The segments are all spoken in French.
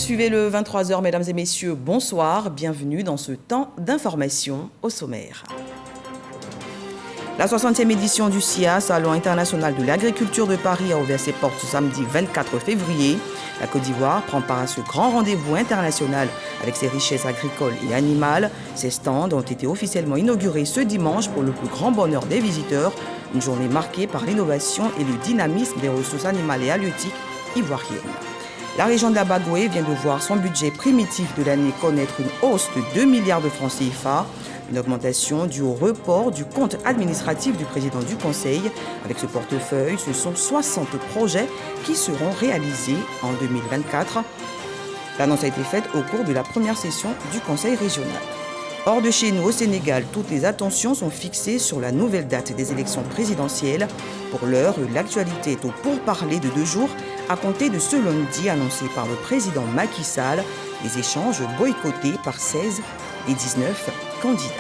suivez le 23h, mesdames et messieurs, bonsoir, bienvenue dans ce temps d'information au sommaire. La 60e édition du SIA, Salon international de l'agriculture de Paris, a ouvert ses portes ce samedi 24 février. La Côte d'Ivoire prend part à ce grand rendez-vous international avec ses richesses agricoles et animales. Ces stands ont été officiellement inaugurés ce dimanche pour le plus grand bonheur des visiteurs. Une journée marquée par l'innovation et le dynamisme des ressources animales et halieutiques ivoiriennes. La région de la Bagoué vient de voir son budget primitif de l'année connaître une hausse de 2 milliards de francs CFA. Une augmentation due au report du compte administratif du président du Conseil. Avec ce portefeuille, ce sont 60 projets qui seront réalisés en 2024. L'annonce a été faite au cours de la première session du Conseil régional. Hors de chez nous, au Sénégal, toutes les attentions sont fixées sur la nouvelle date des élections présidentielles. Pour l'heure, l'actualité est au pourparler de 2 jours à compter de ce lundi annoncé par le président Macky Sall. Les échanges boycottés par 16 des 19 candidats.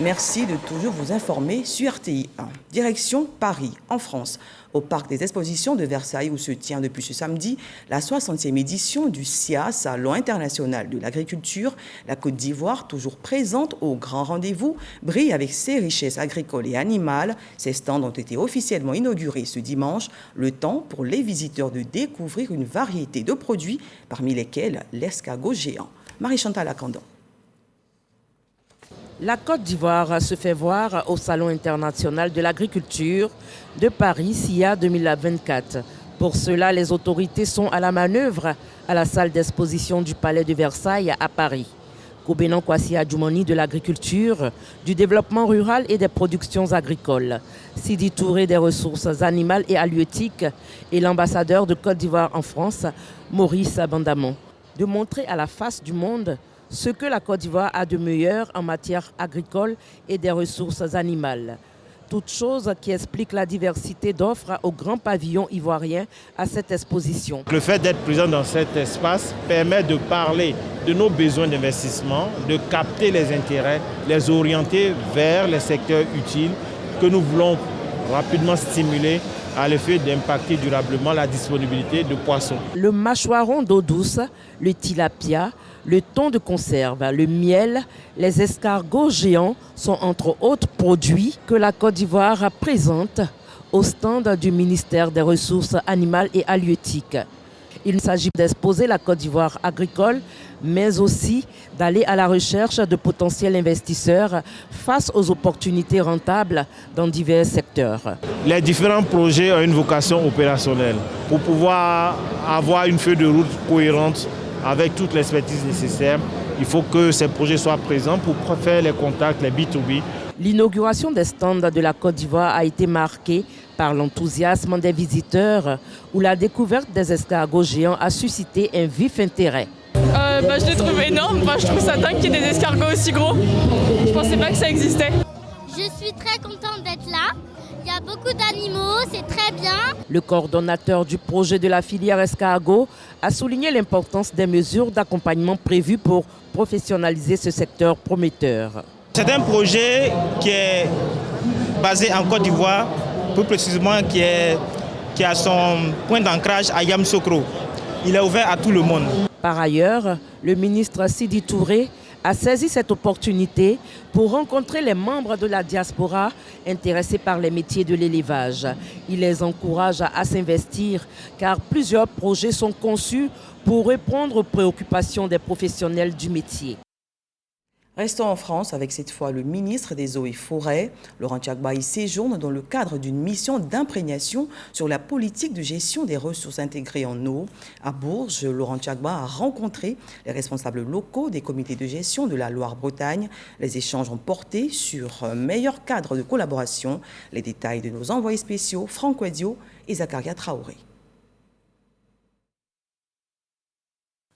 Merci de toujours vous informer sur RTI 1. Direction Paris, en France, au Parc des Expositions de Versailles où se tient depuis ce samedi la 60e édition du SIA, Salon international de l'agriculture. La Côte d'Ivoire, toujours présente au grand rendez-vous, brille avec ses richesses agricoles et animales. Ces stands ont été officiellement inaugurés ce dimanche, le temps pour les visiteurs de découvrir une variété de produits, parmi lesquels l'escargot géant. Marie-Chantal Acandon. La Côte d'Ivoire se fait voir au Salon international de l'agriculture de Paris, SIA 2024. Pour cela, les autorités sont à la manœuvre à la salle d'exposition du Palais de Versailles à Paris. Koubenan Kwasi Adjoumani de l'agriculture, du développement rural et des productions agricoles. Sidi Touré des ressources animales et halieutiques et l'ambassadeur de Côte d'Ivoire en France, Maurice Bandamon. De montrer à la face du monde ce que la Côte d'Ivoire a de meilleur en matière agricole et des ressources animales. Toute chose qui explique la diversité d'offres au grand pavillon ivoirien à cette exposition. Le fait d'être présent dans cet espace permet de parler de nos besoins d'investissement, de capter les intérêts, les orienter vers les secteurs utiles que nous voulons rapidement stimuler à l'effet d'impacter durablement la disponibilité de poissons. Le mâchoiron d'eau douce, le tilapia, le thon de conserve, le miel, les escargots géants sont entre autres produits que la Côte d'Ivoire présente au stand du ministère des Ressources animales et halieutiques. Il s'agit d'exposer la Côte d'Ivoire agricole, mais aussi d'aller à la recherche de potentiels investisseurs face aux opportunités rentables dans divers secteurs. Les différents projets ont une vocation opérationnelle pour pouvoir avoir une feuille de route cohérente avec toute l'expertise nécessaire. Il faut que ces projets soient présents pour faire les contacts, les B2B. L'inauguration des stands de la Côte d'Ivoire a été marquée par l'enthousiasme des visiteurs où la découverte des escargots géants a suscité un vif intérêt. Je les trouve énormes, je trouve ça dingue qu'il y ait des escargots aussi gros. Je pensais pas que ça existait. Je suis très contente d'être là. Il y a beaucoup d'animaux, c'est très bien. Le coordonnateur du projet de la filière escargot a souligné l'importance des mesures d'accompagnement prévues pour professionnaliser ce secteur prometteur. C'est un projet qui est basé en Côte d'Ivoire, plus précisément qui a son point d'ancrage à Yamoussoukro. Il est ouvert à tout le monde. Par ailleurs, le ministre Sidi Touré a saisi cette opportunité pour rencontrer les membres de la diaspora intéressés par les métiers de l'élevage. Il les encourage à s'investir car plusieurs projets sont conçus pour répondre aux préoccupations des professionnels du métier. Restons en France avec cette fois le ministre des Eaux et Forêts. Laurent Tchagba y séjourne dans le cadre d'une mission d'imprégnation sur la politique de gestion des ressources intégrées en eau. À Bourges, Laurent Tchagba a rencontré les responsables locaux des comités de gestion de la Loire-Bretagne. Les échanges ont porté sur un meilleur cadre de collaboration. Les détails de nos envoyés spéciaux, Franck Ouedio et Zakaria Traoré.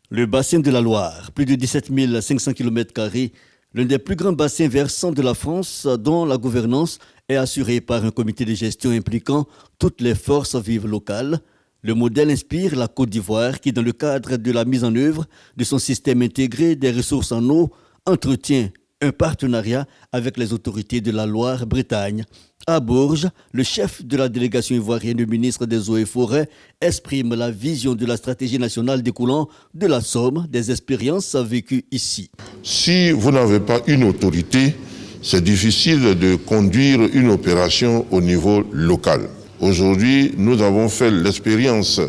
Le bassin de la Loire, plus de 17 500 km², l'un des plus grands bassins versants de la France dont la gouvernance est assurée par un comité de gestion impliquant toutes les forces vives locales. Le modèle inspire la Côte d'Ivoire qui, dans le cadre de la mise en œuvre de son système intégré des ressources en eau, entretient un partenariat avec les autorités de la Loire-Bretagne. À Bourges, le chef de la délégation ivoirienne, le ministre des Eaux et Forêts, exprime la vision de la stratégie nationale découlant de la somme des expériences vécues ici. Si vous n'avez pas une autorité, c'est difficile de conduire une opération au niveau local. Aujourd'hui, nous avons fait l'expérience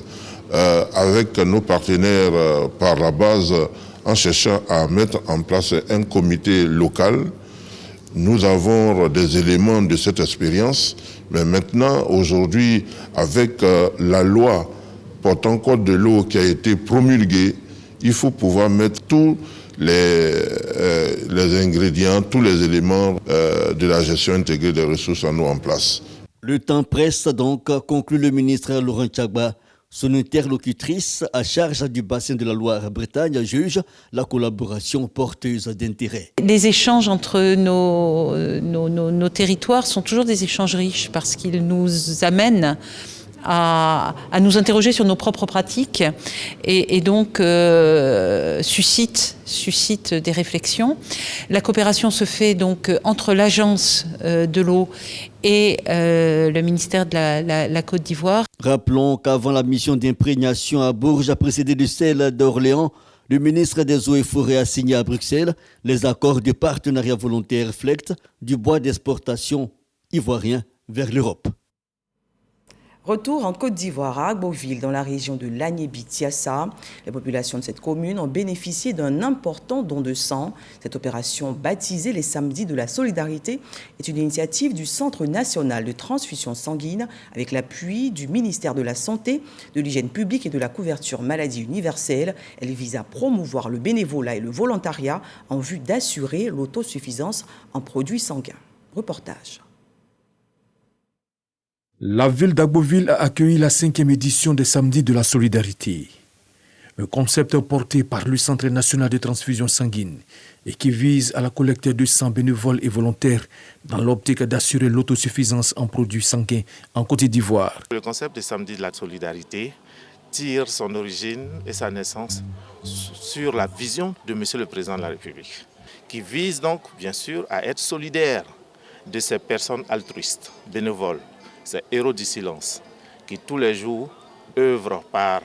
avec nos partenaires par la base en cherchant à mettre en place un comité local. Nous avons des éléments de cette expérience, mais maintenant, aujourd'hui, avec la loi portant code de l'eau qui a été promulguée, il faut pouvoir mettre tous les ingrédients, tous les éléments de la gestion intégrée des ressources en eau en place. Le temps presse donc, conclut le ministre Laurent Tchagba. Son interlocutrice à charge du bassin de la Loire-Bretagne juge la collaboration porteuse d'intérêt. Les échanges entre nos territoires sont toujours des échanges riches parce qu'ils nous amènent à nous interroger sur nos propres pratiques et donc suscite des réflexions. La coopération se fait donc entre l'agence de l'eau et le ministère de la Côte d'Ivoire. Rappelons qu'avant la mission d'imprégnation à Bourges, précédée de celle d'Orléans, le ministre des Eaux et Forêts a signé à Bruxelles les accords de partenariat volontaire FLECT du bois d'exportation ivoirien vers l'Europe. Retour en Côte d'Ivoire, à Agboville, dans la région de Lagnébi-Tiassa. Les populations de cette commune ont bénéficié d'un important don de sang. Cette opération, baptisée les Samedis de la Solidarité, est une initiative du Centre national de transfusion sanguine avec l'appui du ministère de la Santé, de l'Hygiène publique et de la couverture maladie universelle. Elle vise à promouvoir le bénévolat et le volontariat en vue d'assurer l'autosuffisance en produits sanguins. Reportage. La ville d'Agboville a accueilli la 5e édition des Samedis de la Solidarité. Un concept porté par le Centre national de transfusion sanguine et qui vise à la collecte de sang bénévoles et volontaires dans l'optique d'assurer l'autosuffisance en produits sanguins en Côte d'Ivoire. Le concept des Samedis de la Solidarité tire son origine et sa naissance sur la vision de M. le Président de la République, qui vise donc bien sûr à être solidaire de ces personnes altruistes, bénévoles, ces héros du silence, qui tous les jours œuvrent par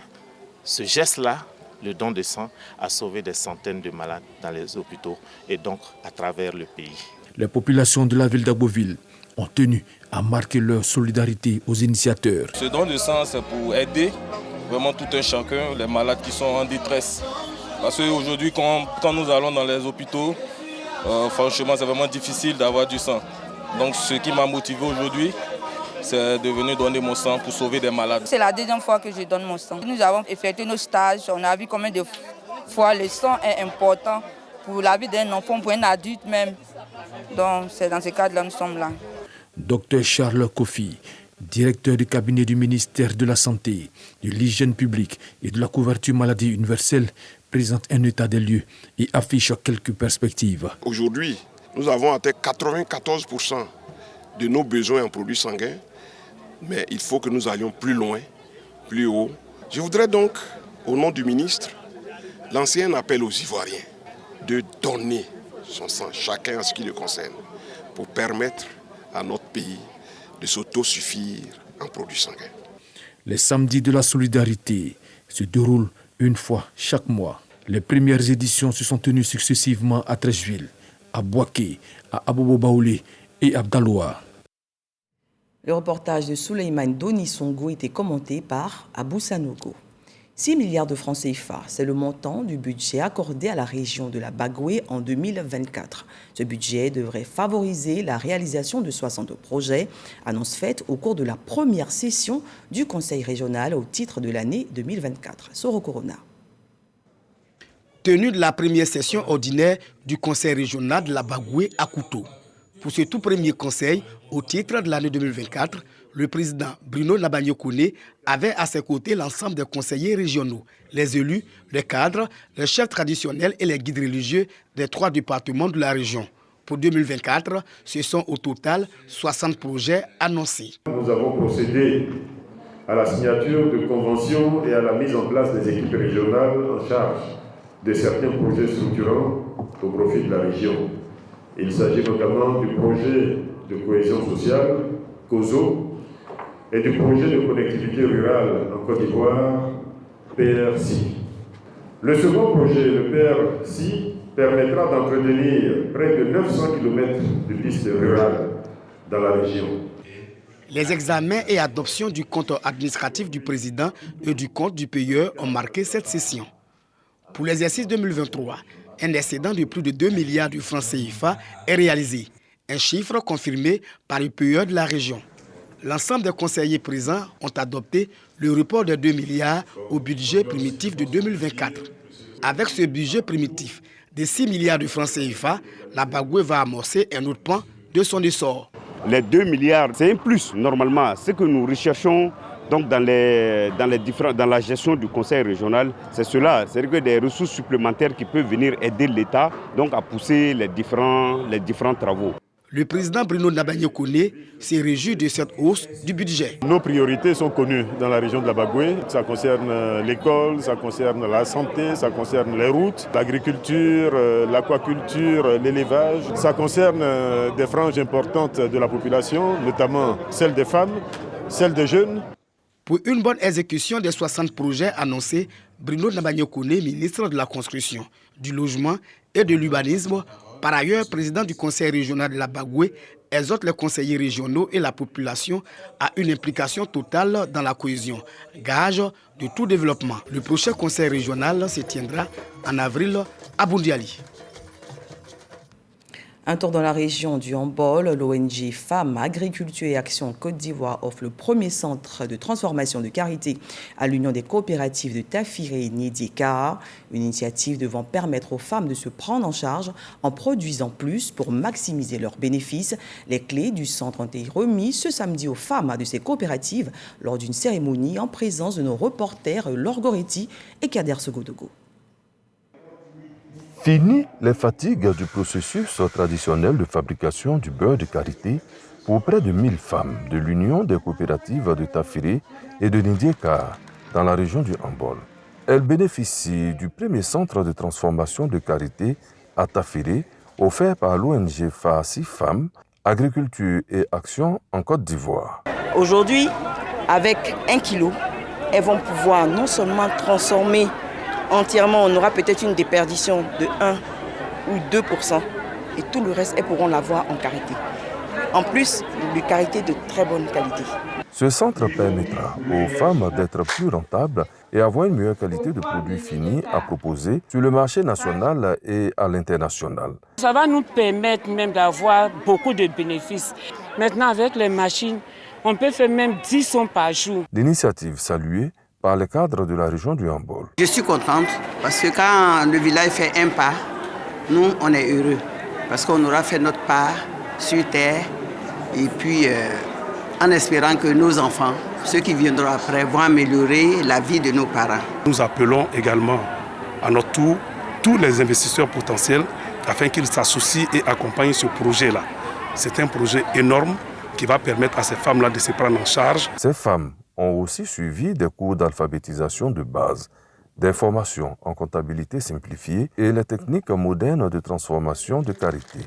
ce geste-là, le don de sang, à sauver des centaines de malades dans les hôpitaux et donc à travers le pays. Les populations de la ville d'Agboville ont tenu à marquer leur solidarité aux initiateurs. Ce don de sang, c'est pour aider vraiment tout un chacun, les malades qui sont en détresse. Parce qu'aujourd'hui, quand nous allons dans les hôpitaux, franchement, c'est vraiment difficile d'avoir du sang. Donc ce qui m'a motivé aujourd'hui, c'est de venir donner mon sang pour sauver des malades. C'est la deuxième fois que je donne mon sang. Nous avons effectué nos stages, on a vu combien de fois le sang est important pour la vie d'un enfant, pour un adulte même. Donc c'est dans ce cadre-là que nous sommes là. Dr Charles Kofi, directeur du cabinet du ministère de la Santé, de l'Hygiène publique et de la couverture maladie universelle, présente un état des lieux et affiche quelques perspectives. Aujourd'hui, nous avons atteint 94% de nos besoins en produits sanguins, mais il faut que nous allions plus loin, plus haut. Je voudrais donc, au nom du ministre, lancer un appel aux Ivoiriens de donner son sang, chacun à ce qui le concerne, pour permettre à notre pays de s'autosuffire en produits sanguins. Les Samedis de la Solidarité se déroulent une fois chaque mois. Les premières éditions se sont tenues successivement à Treichville, à Bouaké, à Abobo-Baoulé et à Abdaloa. Le reportage de Souleymane Doni-Songo était commenté par Abou Sanogo. 6 milliards de francs CFA, c'est le montant du budget accordé à la région de la Bagoué en 2024. Ce budget devrait favoriser la réalisation de 62 projets, annonce faite au cours de la première session du Conseil régional au titre de l'année 2024. Soro Corona. Tenue de la première session ordinaire du Conseil régional de la Bagoué à Kouto. Pour ce tout premier conseil, au titre de l'année 2024, le président Bruno Nabagno-Koné avait à ses côtés l'ensemble des conseillers régionaux, les élus, les cadres, les chefs traditionnels et les guides religieux des 3 départements de la région. Pour 2024, ce sont au total 60 projets annoncés. Nous avons procédé à la signature de conventions et à la mise en place des équipes régionales en charge de certains projets structurants au profit de la région. Il s'agit notamment du projet de cohésion sociale, COSO, et du projet de connectivité rurale en Côte d'Ivoire, PRCI. Le second projet, le PRCI, permettra d'entretenir près de 900 km de pistes rurales dans la région. Les examens et adoption du compte administratif du président et du compte du payeur ont marqué cette session. Pour l'exercice 2023, un excédent de plus de 2 milliards de francs CFA est réalisé, un chiffre confirmé par les payeurs de la région. L'ensemble des conseillers présents ont adopté le report de 2 milliards au budget primitif de 2024. Avec ce budget primitif de 6 milliards de francs CFA, la Bagoué va amorcer un autre pan de son essor. Les 2 milliards, c'est un plus normalement. Ce que nous recherchons donc dans la gestion du conseil régional, c'est cela, c'est-à-dire des ressources supplémentaires qui peuvent venir aider l'État donc à pousser les différents travaux. Le président Bruno Nabagné-Koné s'est réjoui de cette hausse du budget. Nos priorités sont connues dans la région de la Bagoué. Ça concerne l'école, ça concerne la santé, ça concerne les routes, l'agriculture, l'aquaculture, l'élevage. Ça concerne des franges importantes de la population, notamment celle des femmes, celle des jeunes. Pour une bonne exécution des 60 projets annoncés, Bruno Nabagné-Koné, ministre de la Construction, du Logement et de l'Urbanisme, par ailleurs président du conseil régional de la Bagoué, exhorte les conseillers régionaux et la population à une implication totale dans la cohésion, gage de tout développement. Le prochain conseil régional se tiendra en avril à Boundiali. Un tour dans la région du Hambol, l'ONG Femmes, Agriculture et Action Côte d'Ivoire offre le premier centre de transformation de karité à l'Union des coopératives de Tafiré et Niédieka. Une initiative devant permettre aux femmes de se prendre en charge en produisant plus pour maximiser leurs bénéfices. Les clés du centre ont été remises ce samedi aux femmes de ces coopératives lors d'une cérémonie en présence de nos reporters Laure Goretti et Kader Segodogo. Fini les fatigues du processus traditionnel de fabrication du beurre de karité pour près de 1000 femmes de l'Union des coopératives de Tafiré et de Niédieka dans la région du Hambol. Elles bénéficient du premier centre de transformation de karité à Tafiré offert par l'ONG FASI Femmes, Agriculture et Action en Côte d'Ivoire. Aujourd'hui, avec 1 kilo, elles vont pouvoir non seulement transformer entièrement, on aura peut-être une déperdition de 1 ou 2%. Et tout le reste, elles pourront l'avoir en karité. En plus, de karité de très bonne qualité. Ce centre permettra aux femmes d'être plus rentables et avoir une meilleure qualité de produits finis à proposer sur le marché national et à l'international. Ça va nous permettre même d'avoir beaucoup de bénéfices. Maintenant, avec les machines, on peut faire même 10 sons par jour. L'initiative saluée par le cadre de la région du Hambol. Je suis contente parce que quand le village fait un pas, nous, on est heureux. Parce qu'on aura fait notre part sur terre et puis en espérant que nos enfants, ceux qui viendront après, vont améliorer la vie de nos parents. Nous appelons également à notre tour tous les investisseurs potentiels afin qu'ils s'associent et accompagnent ce projet-là. C'est un projet énorme qui va permettre à ces femmes-là de se prendre en charge. Ces femmes ont aussi suivi des cours d'alphabétisation de base, d'information en comptabilité simplifiée et les techniques modernes de transformation de karité.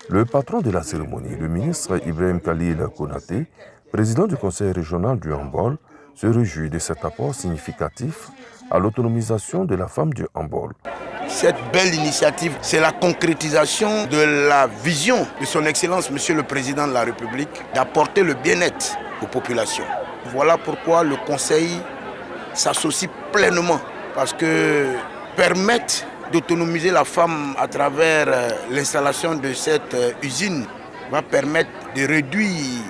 Le patron de la cérémonie, le ministre Ibrahim Khalil Konaté, président du conseil régional du Hambol, se réjouit de cet apport significatif à l'autonomisation de la femme du Hambol. Cette belle initiative, c'est la concrétisation de la vision de son Excellence, Monsieur le Président de la République, d'apporter le bien-être aux populations. Voilà pourquoi le Conseil s'associe pleinement, parce que permettre d'autonomiser la femme à travers l'installation de cette usine va permettre de réduire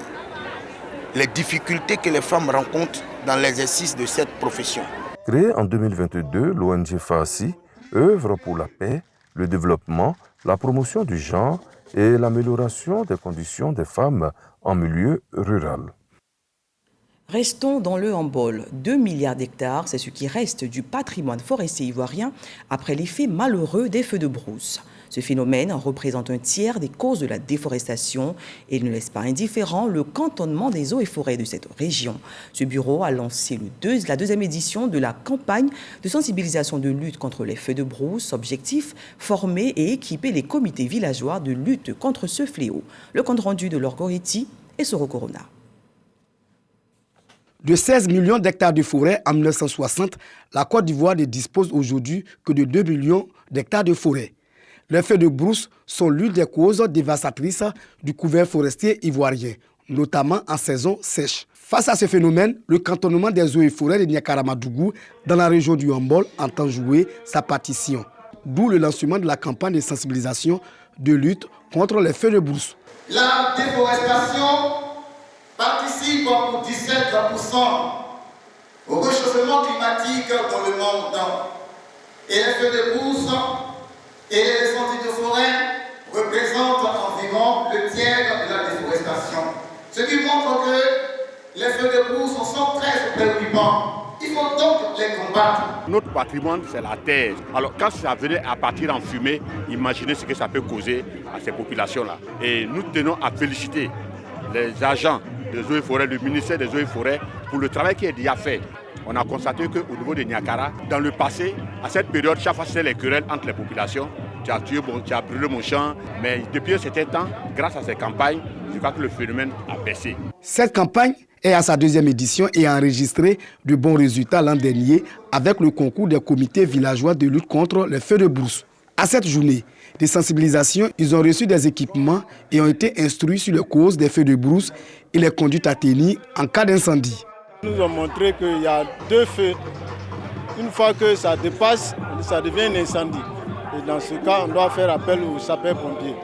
les difficultés que les femmes rencontrent dans l'exercice de cette profession. Créée en 2022, l'ONG FASI œuvre pour la paix, le développement, la promotion du genre et l'amélioration des conditions des femmes en milieu rural. Restons dans le Hambol. 2 milliards d'hectares, c'est ce qui reste du patrimoine forestier ivoirien après l'effet malheureux des feux de brousse. Ce phénomène représente un tiers des causes de la déforestation et ne laisse pas indifférent le cantonnement des eaux et forêts de cette région. Ce bureau a lancé la deuxième édition de la campagne de sensibilisation de lutte contre les feux de brousse. Objectif, former et équiper les comités villageois de lutte contre ce fléau. Le compte rendu de Lorgoretti et Soro Corona. De 16 millions d'hectares de forêt en 1960, la Côte d'Ivoire ne dispose aujourd'hui que de 2 millions d'hectares de forêt. Les feux de brousse sont l'une des causes dévastatrices du couvert forestier ivoirien, notamment en saison sèche. Face à ce phénomène, le cantonnement des eaux et forêts de Niakaramadougou dans la région du Humboldt entend jouer sa partition. D'où le lancement de la campagne de sensibilisation de lutte contre les feux de brousse. La déforestation participe pour 17% au réchauffement climatique dans le monde. Et les feux de brousse et les incendies de forêt représentent environ le tiers de la déforestation. Ce qui montre que les feux de brousse sont très préoccupants. Il faut donc les combattre. Notre patrimoine, c'est la terre. Alors quand ça venait à partir en fumée, imaginez ce que ça peut causer à ces populations-là. Et nous tenons à féliciter les agents des eaux et forêts, le ministère des eaux et forêts, pour le travail qui est déjà fait. On a constaté qu'au niveau de Niakara, dans le passé, à cette période, chaque fois c'était les querelles entre les populations. Tu as tué, tu as brûlé mon champ. Mais depuis un certain temps, grâce à ces campagnes, je crois que le phénomène a baissé. Cette campagne est à sa deuxième édition et a enregistré de bons résultats l'an dernier avec le concours des comités villageois de lutte contre les feux de brousse. À cette journée de sensibilisation, ils ont reçu des équipements et ont été instruits sur les causes des feux de brousse et les conduites à tenir en cas d'incendie. Ils nous ont montré qu'il y a 2 feux. Une fois que ça dépasse, ça devient un incendie. Et dans ce cas, on doit faire appel aux sapeurs-pompiers.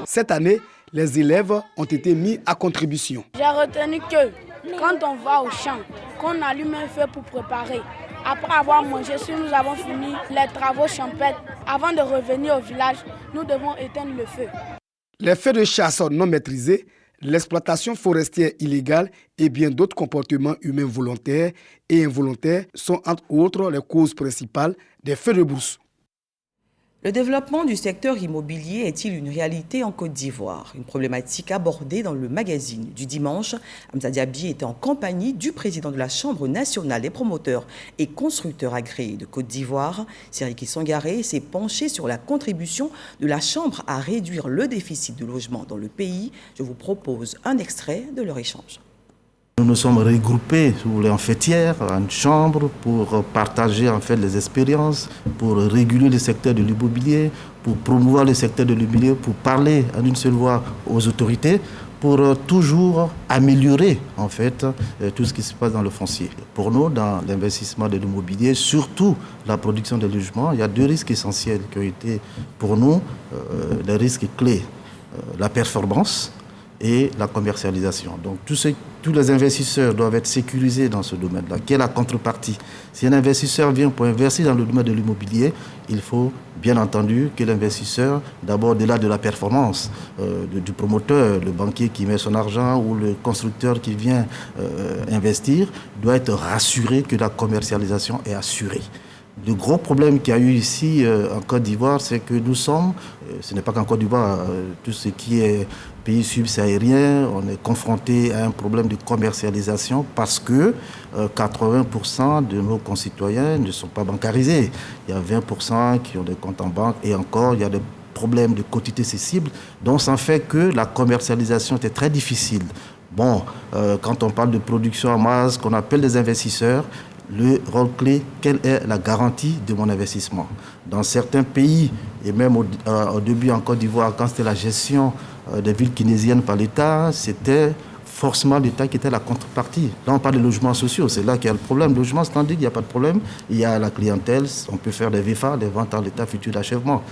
Cette année, les élèves ont été mis à contribution. J'ai retenu que quand on va au champ, qu'on allume un feu pour préparer. Après avoir mangé, si nous avons fini les travaux champêtres, avant de revenir au village, nous devons éteindre le feu. Les feux de chasse non maîtrisés, l'exploitation forestière illégale et bien d'autres comportements humains volontaires et involontaires sont entre autres les causes principales des feux de brousse. Le développement du secteur immobilier est-il une réalité en Côte d'Ivoire? Une problématique abordée dans le magazine du dimanche. Hamza Diaby était en compagnie du président de la Chambre nationale des promoteurs et constructeurs agréés de Côte d'Ivoire. Siriki Sangaré s'est penché sur la contribution de la Chambre à réduire le déficit de logement dans le pays. Je vous propose un extrait de leur échange. Nous nous sommes regroupés, si vous voulez, en fêtière, en chambre, pour partager en fait les expériences, pour réguler le secteur de l'immobilier, pour promouvoir le secteur de l'immobilier, pour parler en une seule voix aux autorités, pour toujours améliorer en fait tout ce qui se passe dans le foncier. Pour nous, dans l'investissement de l'immobilier, surtout la production de logements, il y a 2 risques essentiels qui ont été pour nous des risques clés. La performance et la commercialisation. Donc tous les investisseurs doivent être sécurisés dans ce domaine-là. Quelle est la contrepartie? Si un investisseur vient pour investir dans le domaine de l'immobilier, il faut bien entendu que l'investisseur, d'abord au-delà de la performance du promoteur, le banquier qui met son argent ou le constructeur qui vient investir, doit être rassuré que la commercialisation est assurée. Le gros problème qu'il y a eu ici en Côte d'Ivoire, c'est que nous sommes, ce n'est pas qu'en Côte d'Ivoire, tout ce qui est pays subsahariens, on est confronté à un problème de commercialisation parce que 80% de nos concitoyens ne sont pas bancarisés. Il y a 20% qui ont des comptes en banque et encore, il y a des problèmes de quotité cessible. Donc ça fait que la commercialisation était très difficile. Bon, quand on parle de production en masse, qu'on appelle des investisseurs, le rôle clé, quelle est la garantie de mon investissement? Dans certains pays, et même au début en Côte d'Ivoire, quand c'était la gestion des villes keynésiennes par l'État, c'était forcément l'État qui était la contrepartie. Là, on parle de logements sociaux, c'est là qu'il y a le problème. Logement standard, il n'y a pas de problème. Il y a la clientèle, on peut faire des VFA, des ventes en l'état futur d'achèvement.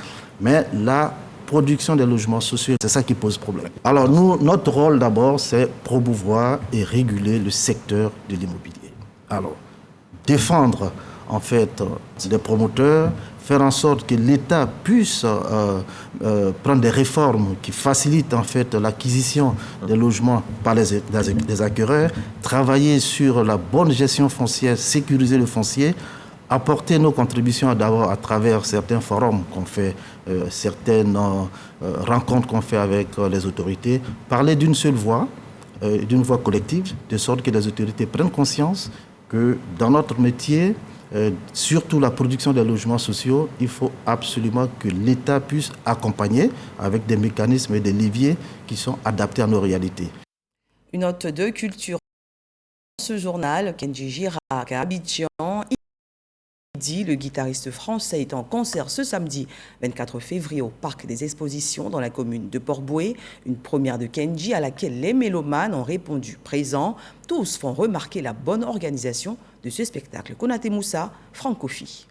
Mais la production des logements sociaux, c'est ça qui pose problème. Alors nous, notre rôle d'abord, c'est promouvoir et réguler le secteur de l'immobilier. Alors, défendre en fait des promoteurs, faire en sorte que l'État puisse prendre des réformes qui facilitent en fait l'acquisition des logements par les acquéreurs, travailler sur la bonne gestion foncière, sécuriser le foncier, apporter nos contributions d'abord à travers certains forums qu'on fait, certaines rencontres qu'on fait avec les autorités, parler d'une seule voix, d'une voix collective, de sorte que les autorités prennent conscience que dans notre métier, surtout la production des logements sociaux, il faut absolument que l'État puisse accompagner avec des mécanismes et des leviers qui sont adaptés à nos réalités. Une note de culture. Ce journal, Kenji Girac à Abidjan, le guitariste français est en concert ce samedi 24 février au Parc des Expositions dans la commune de Port-Bouët. Une première de Kenji à laquelle les mélomanes ont répondu présents. Tous font remarquer la bonne organisation de ce spectacle. Konaté Moussa, Francophie.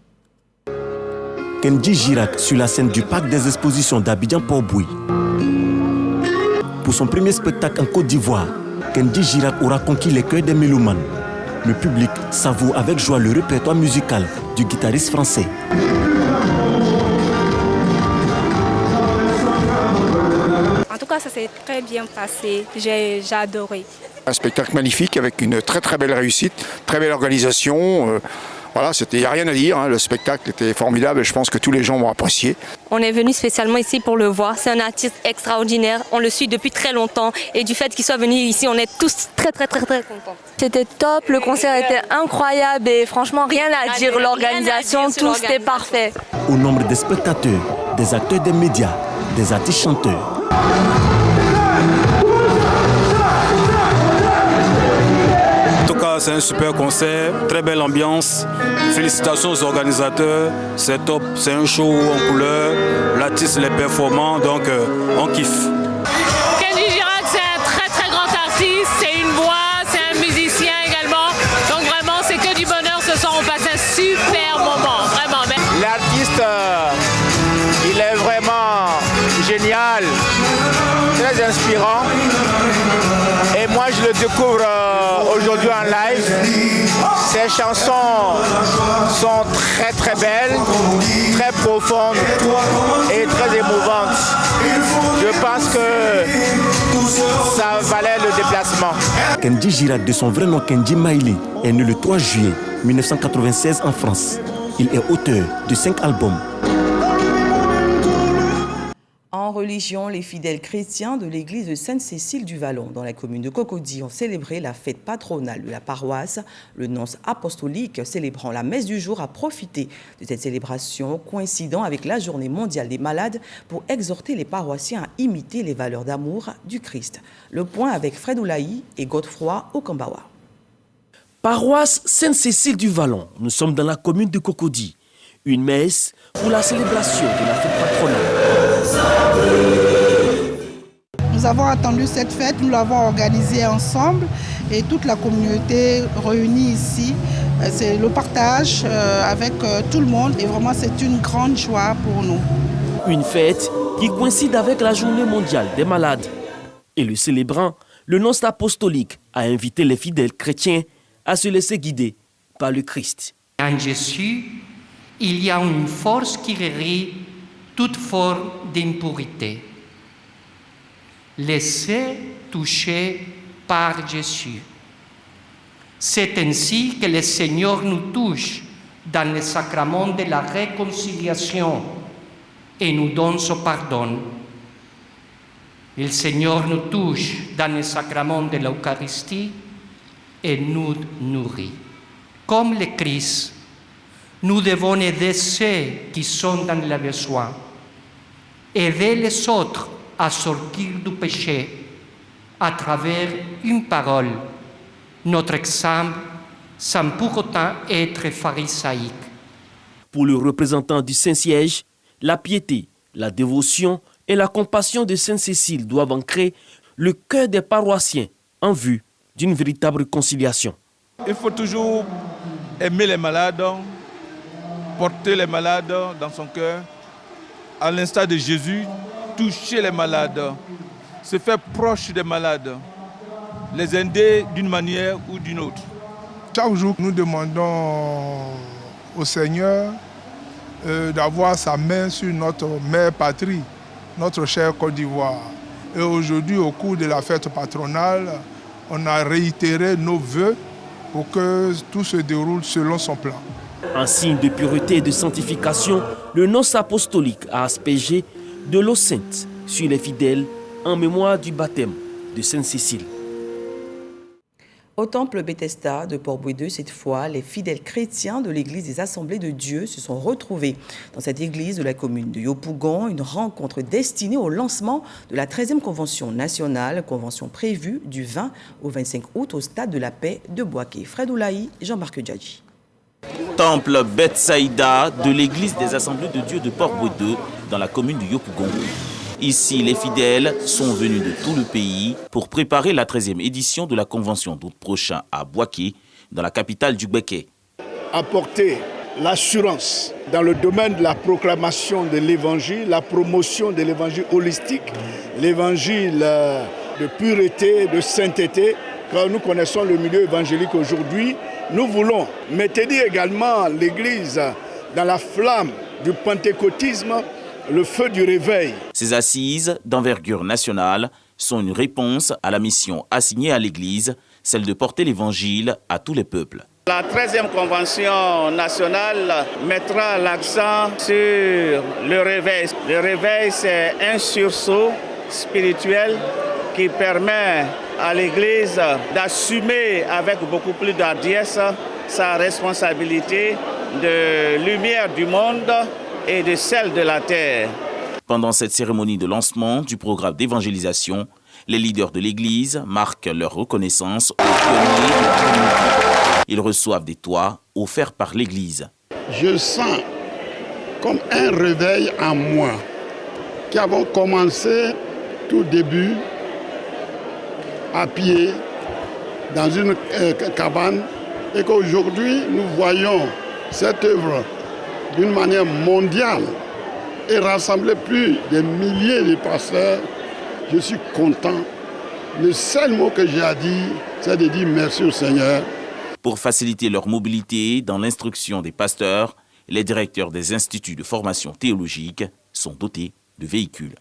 Kenji Girac sur la scène du Parc des Expositions d'Abidjan-Port-Bouët. Pour son premier spectacle en Côte d'Ivoire, Kenji Girac aura conquis les cœurs des mélomanes. Le public savoure avec joie le répertoire musical du guitariste français. En tout cas, ça s'est très bien passé. J'ai adoré. Un spectacle magnifique avec une très très belle réussite, très belle organisation. Voilà, il n'y a rien à dire, hein. Le spectacle était formidable et je pense que tous les gens vont apprécier. On est venu spécialement ici pour le voir. C'est un artiste extraordinaire. On le suit depuis très longtemps et du fait qu'il soit venu ici, on est tous très contents. C'était top, le concert était incroyable et franchement rien à dire. L'organisation, tout c'était parfait. Au nombre des spectateurs, des acteurs des médias, des artistes chanteurs. C'est un super concert, très belle ambiance. Félicitations aux organisateurs, c'est top, c'est un show en couleur, l'artiste est performant, donc on kiffe. Kenji Girac, c'est un très grand artiste, c'est une voix, c'est un musicien également. Donc vraiment, c'est que du bonheur ce soir, on passe un super moment, vraiment. L'artiste, il est vraiment génial, très inspirant. Et moi, je le découvre aujourd'hui en live. Ses chansons sont très belles, très profondes et très émouvantes. Je pense que ça valait le déplacement. Kenji Girac, de son vrai nom Kenji Maïli, est né le 3 juillet 1996 en France. Il est auteur de 5 albums. En religion, les fidèles chrétiens de l'église de Sainte-Cécile du Vallon, dans la commune de Cocody, ont célébré la fête patronale de la paroisse. Le nonce apostolique célébrant la messe du jour a profité de cette célébration coïncidant avec la journée mondiale des malades pour exhorter les paroissiens à imiter les valeurs d'amour du Christ. Le point avec Fred Oulaï et Godefroy Okambawa. Paroisse Sainte-Cécile du Vallon, nous sommes dans la commune de Cocody. Une messe pour la célébration de la fête patronale. Nous avons attendu cette fête, nous l'avons organisée ensemble et toute la communauté réunie ici. C'est le partage avec tout le monde et vraiment c'est une grande joie pour nous. Une fête qui coïncide avec la journée mondiale des malades. Et le célébrant, le nonce apostolique a invité les fidèles chrétiens à se laisser guider par le Christ. En Jésus, il y a une force qui guérit toute forme d'impurité. Laissez toucher par Jésus. C'est ainsi que le Seigneur nous touche dans le sacrement de la réconciliation et nous donne son pardon. Le Seigneur nous touche dans le sacrement de l'Eucharistie et nous nourrit. Comme le Christ, nous devons aider ceux qui sont dans le besoin, aider les autres à sortir du péché à travers une parole, notre exemple, sans pour autant être pharisaique. Pour le représentant du Saint-Siège, la piété, la dévotion et la compassion de Sainte-Cécile doivent ancrer le cœur des paroissiens en vue d'une véritable réconciliation. Il faut toujours aimer les malades, porter les malades dans son cœur, à l'instar de Jésus, toucher les malades, se faire proche des malades, les aider d'une manière ou d'une autre. Chaque jour, nous demandons au Seigneur d'avoir sa main sur notre mère patrie, notre chère Côte d'Ivoire. Et aujourd'hui, au cours de la fête patronale, on a réitéré nos vœux pour que tout se déroule selon son plan. En signe de pureté et de sanctification, le nonce apostolique a aspergé de l'eau sainte sur les fidèles en mémoire du baptême de Sainte Cécile. Au temple Bethesda de Port-Bouedeux, cette fois, les fidèles chrétiens de l'église des Assemblées de Dieu se sont retrouvés dans cette église de la commune de Yopougon, une rencontre destinée au lancement de la 13e convention nationale, convention prévue du 20 au 25 août au stade de la paix de Boaké. Fred Oulaï, Jean-Marc Djadji. Temple Bethsaïda de l'église des Assemblées de Dieu de Port-Bouedeux dans la commune de Yopougon. Ici, les fidèles sont venus de tout le pays pour préparer la 13e édition de la convention d'août prochain à Boaké, dans la capitale du Béké. Apporter l'assurance dans le domaine de la proclamation de l'évangile, la promotion de l'évangile holistique, l'évangile de pureté, de sainteté, car nous connaissons le milieu évangélique aujourd'hui. Nous voulons maintenir également l'Église dans la flamme du pentecôtisme, le feu du réveil. Ces assises d'envergure nationale sont une réponse à la mission assignée à l'Église, celle de porter l'Évangile à tous les peuples. La 13e convention nationale mettra l'accent sur le réveil. Le réveil, c'est un sursaut spirituel qui permet à l'Église d'assumer avec beaucoup plus d'hardiesse sa responsabilité de lumière du monde et de celle de la terre. Pendant cette cérémonie de lancement du programme d'évangélisation, les leaders de l'Église marquent leur reconnaissance aux pionniers de la communauté. Ils reçoivent des toits offerts par l'Église. Je sens comme un réveil en moi, qui avons commencé tout début à pied dans une cabane et qu'aujourd'hui nous voyons cette œuvre d'une manière mondiale et rassembler plus de milliers de pasteurs. Je suis content. Le seul mot que j'ai à dire, c'est de dire merci au Seigneur. Pour faciliter leur mobilité dans l'instruction des pasteurs, les directeurs des instituts de formation théologique sont dotés de véhicules.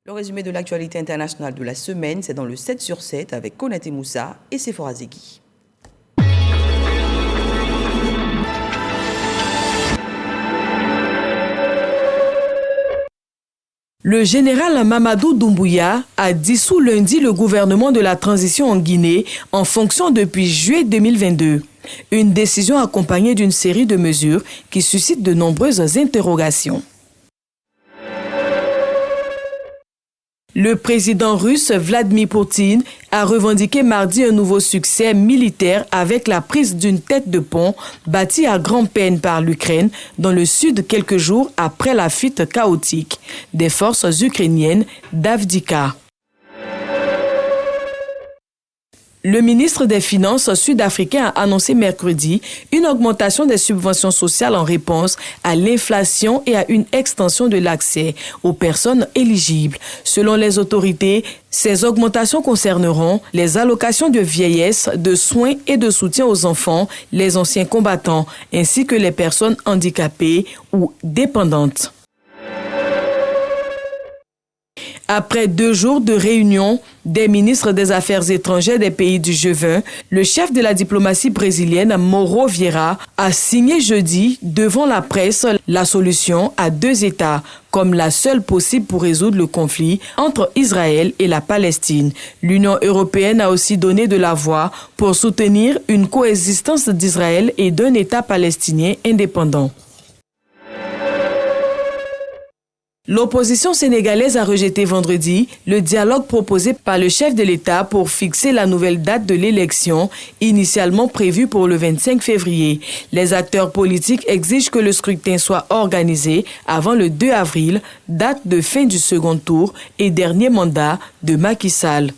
Le résumé de l'actualité internationale de la semaine, c'est dans le 7 sur 7 avec Konaté Moussa et Sephora Zegui. Le général Mamadou Doumbouya a dissous lundi le gouvernement de la transition en Guinée en fonction depuis juillet 2022. Une décision accompagnée d'une série de mesures qui suscitent de nombreuses interrogations. Le président russe Vladimir Poutine a revendiqué mardi un nouveau succès militaire avec la prise d'une tête de pont bâtie à grand-peine par l'Ukraine dans le sud quelques jours après la fuite chaotique des forces ukrainiennes d'Avdiïvka. Le ministre des Finances sud-africain a annoncé mercredi une augmentation des subventions sociales en réponse à l'inflation et à une extension de l'accès aux personnes éligibles. Selon les autorités, ces augmentations concerneront les allocations de vieillesse, de soins et de soutien aux enfants, les anciens combattants, ainsi que les personnes handicapées ou dépendantes. Après 2 jours de réunion des ministres des Affaires étrangères des pays du G20, le chef de la diplomatie brésilienne, Mauro Vieira, a signé jeudi devant la presse la solution à 2 États comme la seule possible pour résoudre le conflit entre Israël et la Palestine. L'Union européenne a aussi donné de la voix pour soutenir une coexistence d'Israël et d'un État palestinien indépendant. L'opposition sénégalaise a rejeté vendredi le dialogue proposé par le chef de l'État pour fixer la nouvelle date de l'élection, initialement prévue pour le 25 février. Les acteurs politiques exigent que le scrutin soit organisé avant le 2 avril, date de fin du second tour et dernier mandat de Macky Sall.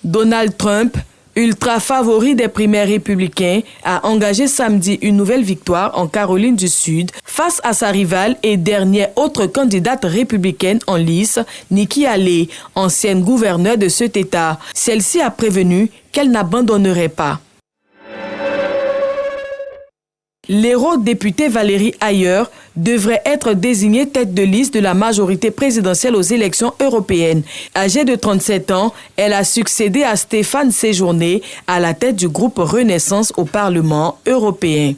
Donald Trump, ultra favori des primaires républicains, a engagé samedi une nouvelle victoire en Caroline du Sud face à sa rivale et dernière autre candidate républicaine en lice, Nikki Haley, ancienne gouverneure de cet État. Celle-ci a prévenu qu'elle n'abandonnerait pas. L'héros député Valérie Ayer devrait être désignée tête de liste de la majorité présidentielle aux élections européennes. Âgée de 37 ans, elle a succédé à Stéphane Séjourné à la tête du groupe Renaissance au Parlement européen.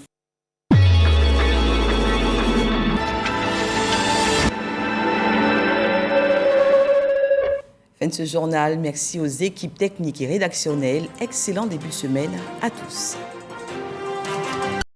Fin de ce journal, merci aux équipes techniques et rédactionnelles. Excellent début de semaine à tous.